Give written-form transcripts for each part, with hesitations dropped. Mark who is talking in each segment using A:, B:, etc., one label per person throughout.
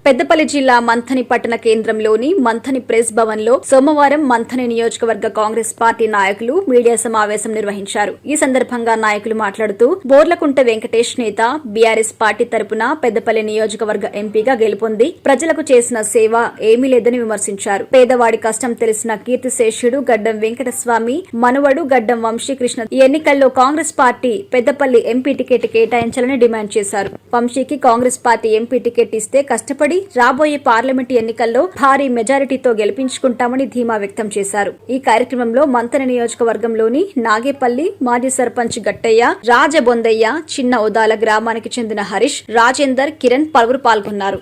A: పెద్దపల్లి జిల్లా మంథని పట్టణ కేంద్రంలోని మంథని ప్రెస్ భవన్ లో సోమవారం మంథని నియోజకవర్గ కాంగ్రెస్ పార్టీ నాయకులు మీడియా సమావేశం నిర్వహించారు. ఈ సందర్భంగా నాయకులు మాట్లాడుతూ బోర్లకుంట వెంకటేష్ నేత బీఆర్ఎస్ పార్టీ తరపున పెద్దపల్లి నియోజకవర్గ ఎంపీగా గెలుపొంది ప్రజలకు చేసిన సేవ ఏమీ లేదని విమర్శించారు. పేదవాడి కష్టం తెలిసిన కీర్తిశేషుడు గడ్డం వెంకటస్వామి మనవడు గడ్డం వంశీకృష్ణ ఈ ఎన్నికల్లో Congress party Peddapalli MP ticket కేటాయించాలని డిమాండ్ చేశారు. వంశీకి కాంగ్రెస్ పార్టీ ఎంపీ టికెట్ ఇస్తే కష్టపడి రాబోయే పార్లమెంటు ఎన్నికల్లో భారీ మెజారిటీతో గెలిపించుకుంటామని ధీమా వ్యక్తం చేశారు. ఈ కార్యక్రమంలో మంథని నియోజకవర్గంలోని నాగేపల్లి మాజీ సర్పంచ్ గట్టయ్య, రాజబొందయ్య, చిన్న ఉదాల గ్రామానికి చెందిన హరీష్, రాజేందర్, కిరణ్ పలువురు పాల్గొన్నారు.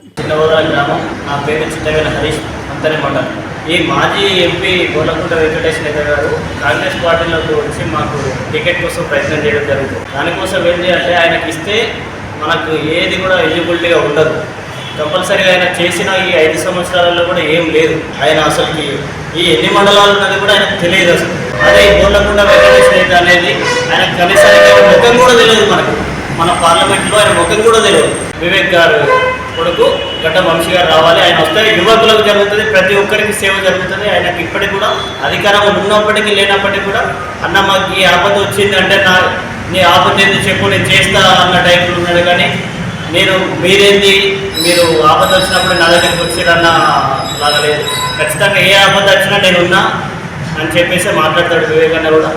B: ఈ మాజీ ఎంపీ బోర్లకుంట వెంకటేష్ నేత గారు కాంగ్రెస్ పార్టీలోకి వచ్చి మాకు టికెట్ కోసం ప్రయత్నం చేయడం జరుగుతుంది. దానికోసం ఏంటి అంటే ఆయనకి ఇస్తే మనకు ఏది కూడా ఎలిజిబిలిటీగా ఉండదు. కంపల్సరీగా ఆయన చేసిన ఈ 5 సంవత్సరాలలో కూడా ఏం లేదు. ఆయన అసలుకి ఈ ఎన్ని మండలాలు ఉన్నది కూడా ఆయనకు తెలియదు. అసలు అదే బోర్లకుంట వెంకటేష్ నేత అనేది ఆయన కనీసానికి ముఖం కూడా తెలియదు. మన పార్లమెంట్లో ఆయన ముఖం కూడా తెలియదు. వివేక్ గారు కొడుకు గడ్డం వంశీ గారు రావాలి, ఆయన వస్తే యువకులకు జరుగుతుంది, ప్రతి ఒక్కరికి సేవ జరుగుతుంది. ఆయనకి ఇప్పటికి కూడా అధికారం ఉన్నప్పటికీ లేనప్పటికీ కూడా అన్న మాకు ఈ ఆపద వచ్చింది అంటే నీ ఆపద ఏంది చెప్పు, నేను చేస్తా అన్న టైంలో ఉన్నాడు. కానీ మీరు ఆపద వచ్చినప్పుడు నా దగ్గరికి వచ్చారన్న లాగా లేదు. ఖచ్చితంగా ఏ ఆపద వచ్చినా నేనున్నా అని చెప్పేసి మాట్లాడతాడు వివేకన్న కూడా.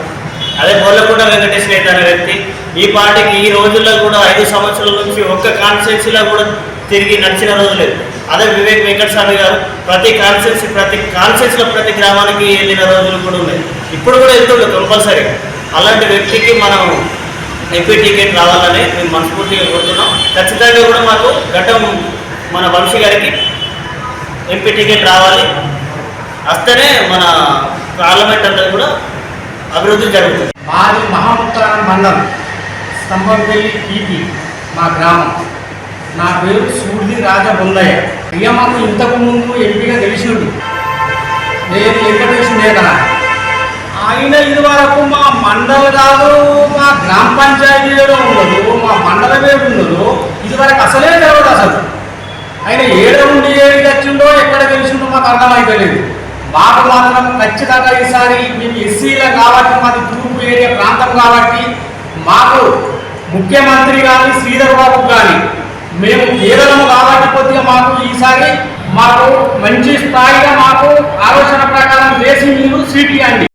B: అదే బోర్లకుంట వెంకటేష్ నేత అనే వ్యక్తి ఈ పార్టీకి ఈ రోజుల్లో కూడా 5 సంవత్సరాల నుంచి ఒక్క కాన్స్టిట్యున్సీలో కూడా తిరిగి నడిచిన రోజు లేదు. అదే వివేక్ వెంకటస్వామి గారు ప్రతి కాన్స్టిట్యున్సీలో ప్రతి గ్రామానికి వెళ్ళిన రోజులు కూడా ఉన్నాయి. ఇప్పుడు కూడా వెళ్తుండే కంపల్సరీగా. అలాంటి వ్యక్తికి మనం ఎంపీ టికెట్ రావాలని మేము మనస్ఫూర్తిగా కోరుతున్నాం. ఖచ్చితంగా కూడా మాకు గడ్డం మన వంశీ గారికి ఎంపీ టికెట్ రావాలి. వస్తేనే మన పార్లమెంట్ అంతా కూడా అభివృద్ధి జరుగుతుంది.
C: మాది మహాముత్తారం మండలం స్తంభంపల్లి పీపీ మా గ్రామం. నా పేరు సూర్ది రాజబొందయ్య. ఇక మాకు ఇంతకు ముందు ఎంపీగా తెలిసిండు నేను వెంకటేష్ నేత. ఆయన ఇదివరకు మా మండల కాదు, మా గ్రామ పంచాయతీలో ఉండదు, మా మండలమే ఉండదు. ఇదివరకు అసలే తెలియదు. అసలు ఆయన ఏడ ఉండి ఏది తెచ్చిండో ఎక్కడ తెలిసిండో మాకు అర్థమైపోలేదు. మాకు మాత్రం ఖచ్చితంగా ఈసారి మేము ఎస్సీలో కాబట్టి మాది తూర్పు ఏరియా ప్రాంతం కాబట్టి మాకు ముఖ్యమంత్రి కానీ శ్రీధర్ బాబు కానీ మేము కేవలం కాబట్టి కొద్దిగా మాకు ఈసారి మాకు మంచి స్థాయిగా మాకు ఆలోచన ప్రకారం చేసి మీరు సీట్ ఇవ్వండి.